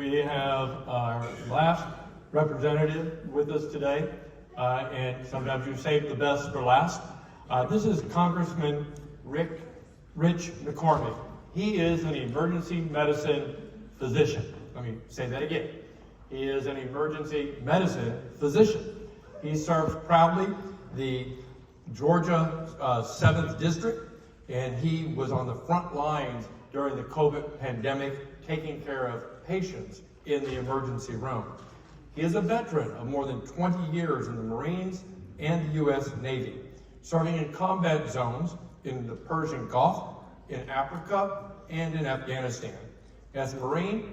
We have our last representative with us today, and sometimes you save the best for last. This is Congressman Rich McCormick. He is an emergency medicine physician. Let me say that again. He is an emergency medicine physician. He serves proudly the Georgia 7th District, and he was on the front lines during the COVID pandemic, taking care of patients in the emergency room. He is a veteran of more than 20 years in the Marines and the U.S. Navy, serving in combat zones in the Persian Gulf, in Africa, and in Afghanistan. As a Marine,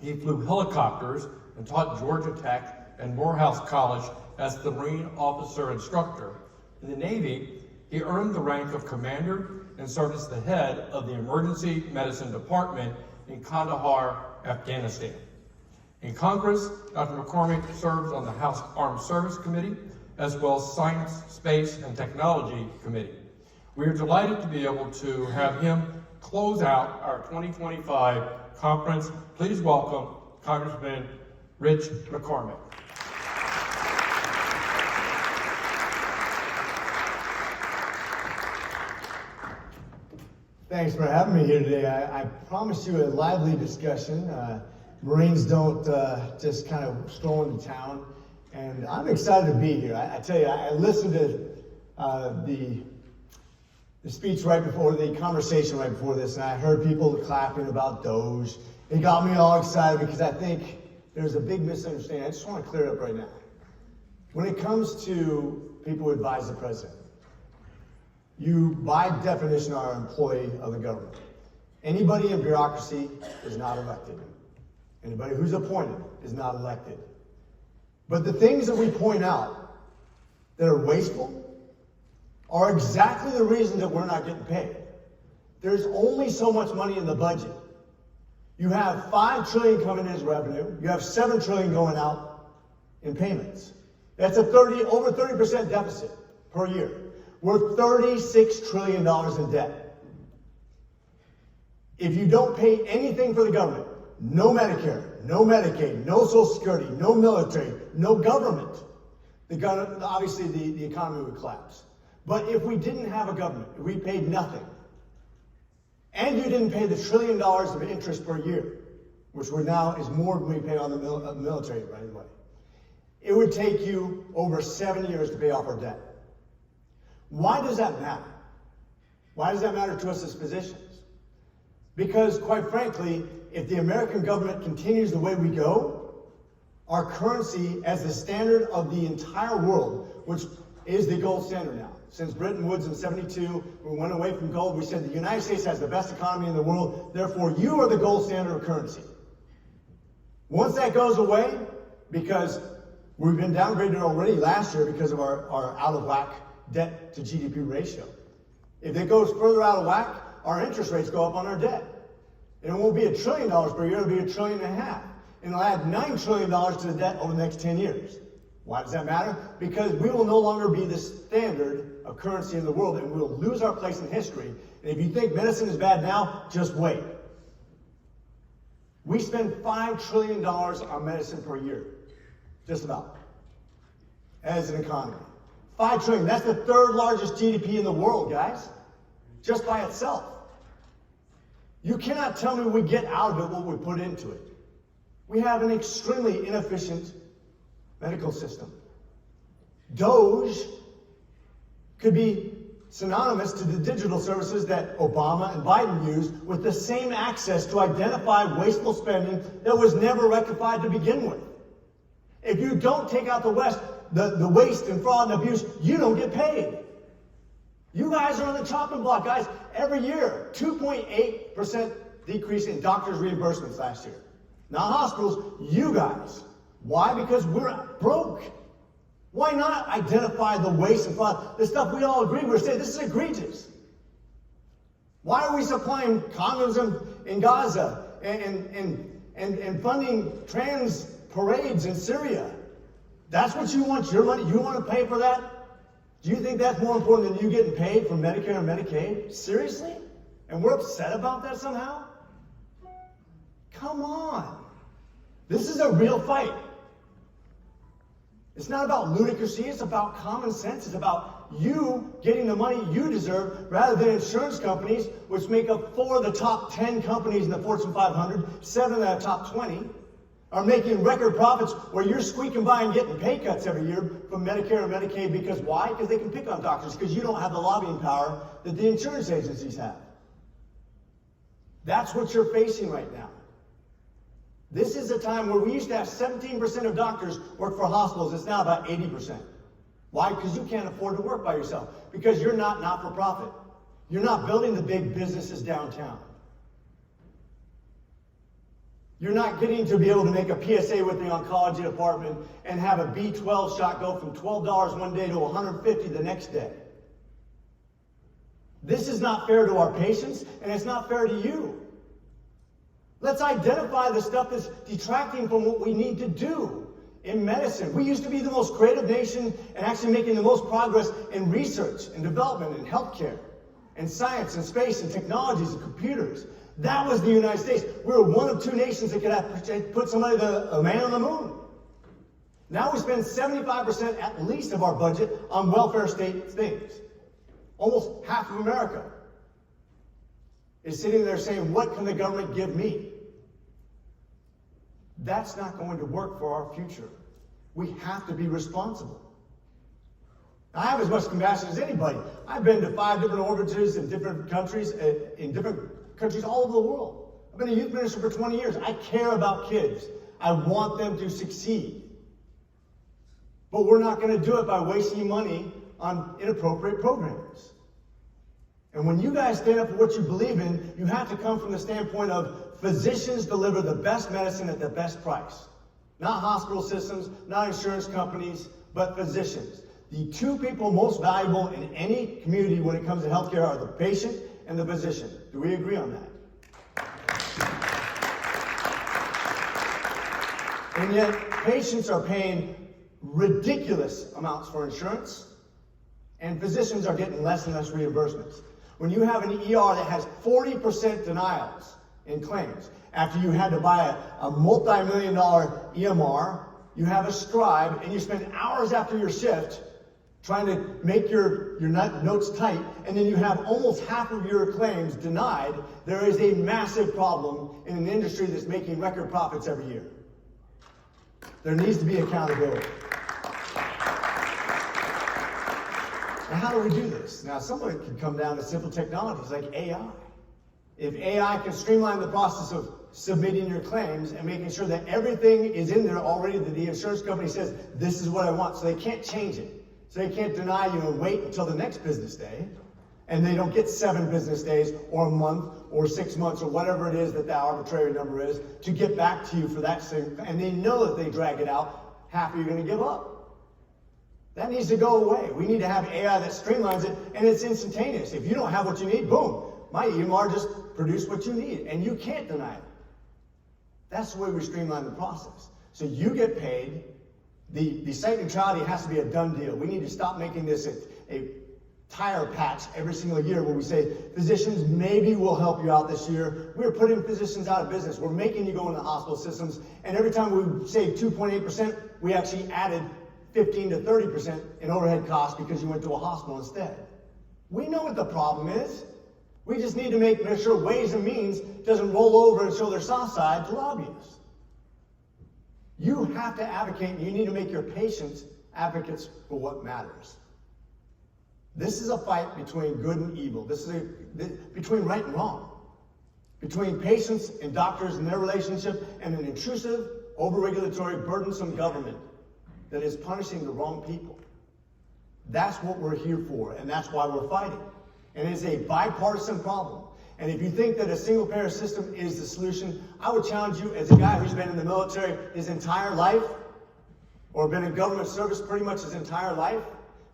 he flew helicopters and taught Georgia Tech and Morehouse College as the Marine officer instructor. In the Navy, he earned the rank of commander and served as the head of the emergency medicine department in Kandahar, Afghanistan. In Congress, Dr. McCormick serves on the House Armed Service Committee, as well as Science, Space, and Technology Committee. We are delighted to be able to have him close out our 2025 conference. Please welcome Congressman Rich McCormick. Thanks for having me here today. I promise you a lively discussion. Marines don't just kind of stroll into town, and I'm excited to be here. I tell you, I listened to the speech right before, the conversation right before this, and I heard people clapping about Doge. It got me all excited because I think there's a big misunderstanding. I just want to clear it up right now. When it comes to people who advise the president, you, by definition, are an employee of the government. Anybody in bureaucracy is not elected. Anybody who's appointed is not elected. But the things that we point out that are wasteful are exactly the reason that we're not getting paid. There's only so much money in the budget. You have $5 trillion coming in as revenue. You have $7 trillion going out in payments. That's a over 30% deficit per year. We're $36 trillion in debt. If you don't pay anything for the government, no Medicare, no Medicaid, no Social Security, no military, no government, obviously the economy would collapse. But if we didn't have a government, if we paid nothing, and you didn't pay the $1 trillion of interest per year, which now is more than we pay on the military, by the way, it would take you over 7 years to pay off our debt. Why does that matter? Why does that matter to us as physicians? Because, quite frankly, if the American government continues the way we go, our currency as the standard of the entire world, which is the gold standard now. Since Bretton Woods in '72, we went away from gold. We said the United States has the best economy in the world. Therefore, you are the gold standard of currency. Once that goes away, because we've been downgraded already last year because of our out of whack debt to GDP ratio. If it goes further out of whack, our interest rates go up on our debt. And it won't be $1 trillion per year, it'll be $1.5 trillion. And it'll add $9 trillion to the debt over the next 10 years. Why does that matter? Because we will no longer be the standard of currency in the world, and we'll lose our place in history. And if you think medicine is bad now, just wait. We spend $5 trillion on medicine per year. Just about. As an economy. $5 trillion. That's the third largest GDP in the world, guys. Just by itself. You cannot tell me we get out of it what we put into it. We have an extremely inefficient medical system. Doge could be synonymous to the digital services that Obama and Biden used with the same access to identify wasteful spending that was never rectified to begin with. If you don't take out the waste and fraud and abuse, you don't get paid. You guys are on the chopping block, guys. Every year, 2.8% decrease in doctors' reimbursements last year. Not hospitals, you guys. Why? Because we're broke. Why not identify the waste and fraud, the stuff we all agree, we're saying this is egregious. Why are we supplying condoms in Gaza and funding trans parades in Syria? That's what you want, your money? You want to pay for that? Do you think that's more important than you getting paid for Medicare and Medicaid? Seriously? And we're upset about that somehow? Come on. This is a real fight. It's not about ludicrousy, it's about common sense. It's about you getting the money you deserve rather than insurance companies, which make up 4 of the top 10 companies in the Fortune 500, 7 of the top 20, are making record profits where you're squeaking by and getting pay cuts every year from Medicare and Medicaid. Because why? Because they can pick on doctors, because you don't have the lobbying power that the insurance agencies have. That's what you're facing right now. This is a time where we used to have 17% of doctors work for hospitals. It's now about 80%. Why? Because you can't afford to work by yourself. Because you're not for profit. You're not building the big businesses downtown. You're not getting to be able to make a PSA with the oncology department and have a B12 shot go from $12 one day to $150 the next day. This is not fair to our patients, and it's not fair to you. Let's identify the stuff that's detracting from what we need to do in medicine. We used to be the most creative nation and actually making the most progress in research and development and healthcare and science and space and technologies and computers. That was the United States. We were one of 2 nations that could have put a man on the moon. Now we spend 75% at least of our budget on welfare state things. Almost half of America is sitting there saying, what can the government give me? That's not going to work for our future. We have to be responsible. I have as much compassion as anybody. I've been to 5 different orphanages in different countries all over the world. I've been a youth minister for 20 years. I care about kids. I want them to succeed. But we're not going to do it by wasting money on inappropriate programs. And when you guys stand up for what you believe in, you have to come from the standpoint of physicians deliver the best medicine at the best price. Not hospital systems, not insurance companies, but physicians. The 2 people most valuable in any community when it comes to healthcare are the patient and the physician. Do we agree on that? And yet, patients are paying ridiculous amounts for insurance, and physicians are getting less and less reimbursements. When you have an ER that has 40% denials in claims, after you had to buy a multi-million-dollar EMR, you have a scribe, and you spend hours after your shift trying to make your notes tight, and then you have almost half of your claims denied, there is a massive problem in an industry that's making record profits every year. There needs to be accountability. Now, how do we do this? Now, some of it can come down to simple technologies like AI. If AI can streamline the process of submitting your claims and making sure that everything is in there already, that the insurance company says, this is what I want, so they can't change it. So they can't deny you and wait until the next business day, and they don't get 7 business days or a month or 6 months or whatever it is that the arbitrary number is to get back to you for that thing, and they know that they drag it out, half of you are going to give up. That needs to go away. We need to have AI that streamlines it, and it's instantaneous. If you don't have what you need, boom, my EMR just produced what you need, and you can't deny it. That's the way we streamline the process. So you get paid. The site neutrality has to be a done deal. We need to stop making this a tire patch every single year where we say, physicians, maybe we'll help you out this year. We're putting physicians out of business. We're making you go into hospital systems, and every time we save 2.8%, we actually added 15 to 30% in overhead costs because you went to a hospital instead. We know what the problem is. We just need to make sure Ways and Means doesn't roll over and show their soft side to lobbyists. You have to advocate, and you need to make your patients advocates for what matters. This is a fight between good and evil. This is between right and wrong. Between patients and doctors and their relationship and an intrusive, over-regulatory, burdensome government that is punishing the wrong people. That's what we're here for, and that's why we're fighting. And it's a bipartisan problem. And if you think that a single-payer system is the solution, I would challenge you as a guy who's been in the military his entire life, or been in government service pretty much his entire life,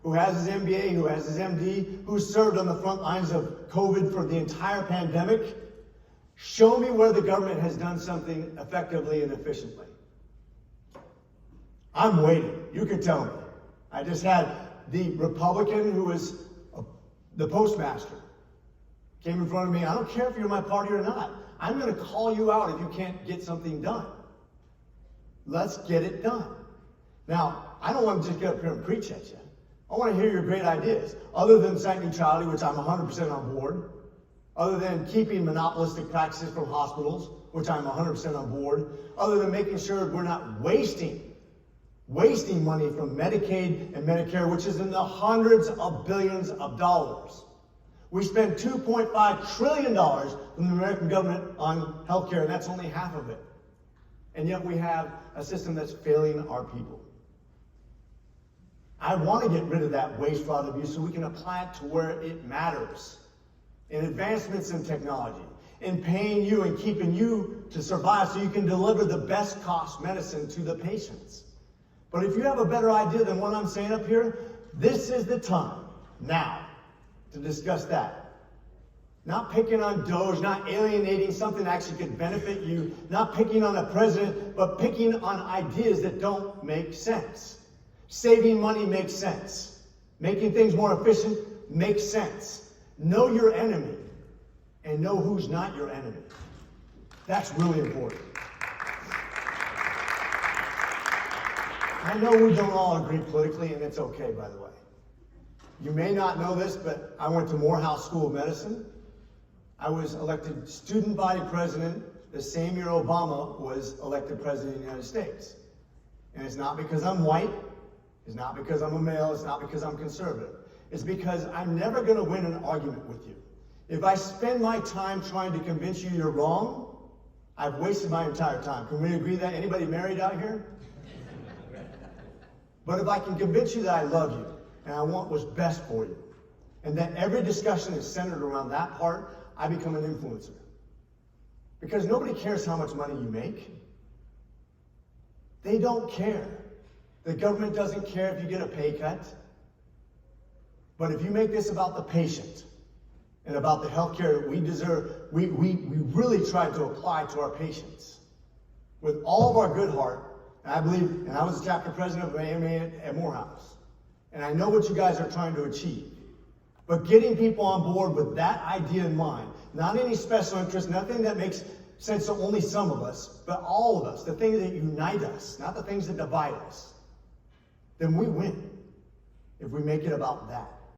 who has his MBA, who has his MD, who's served on the front lines of COVID for the entire pandemic, show me where the government has done something effectively and efficiently. I'm waiting. You can tell me. I just had the Republican who was the postmaster came in front of me. I don't care if you're my party or not. I'm going to call you out if you can't get something done. Let's get it done. Now, I don't want to just get up here and preach at you. I want to hear your great ideas. Other than site neutrality, which I'm 100% on board. Other than keeping monopolistic practices from hospitals, which I'm 100% on board. Other than making sure we're not wasting money from Medicaid and Medicare, which is in the hundreds of billions of dollars. We spend $2.5 trillion from the American government on healthcare, and that's only half of it. And yet we have a system that's failing our people. I want to get rid of that waste, fraud, and abuse so we can apply it to where it matters. In advancements in technology, in paying you and keeping you to survive so you can deliver the best cost medicine to the patients. But if you have a better idea than what I'm saying up here, this is the time, now, to discuss that. Not picking on Doge, not alienating something that actually could benefit you, not picking on a president, but picking on ideas that don't make sense. Saving money makes sense. Making things more efficient makes sense. Know your enemy and know who's not your enemy. That's really important. I know we don't all agree politically, and it's okay, by the way. You may not know this, but I went to Morehouse School of Medicine. I was elected student body president the same year Obama was elected president of the United States. And it's not because I'm white. It's not because I'm a male. It's not because I'm conservative. It's because I'm never going to win an argument with you. If I spend my time trying to convince you you're wrong, I've wasted my entire time. Can we agree that? Anybody married out here? But if I can convince you that I love you and I want what's best for you, and that every discussion is centered around that part, I become an influencer. Because nobody cares how much money you make. They don't care. The government doesn't care if you get a pay cut. But if you make this about the patient and about the health care that we deserve, we really try to apply to our patients with all of our good heart. And I believe, and I was the chapter president of AMA at Morehouse. And I know what you guys are trying to achieve. But getting people on board with that idea in mind, not any special interest, nothing that makes sense to only some of us, but all of us, the things that unite us, not the things that divide us, then we win if we make it about that.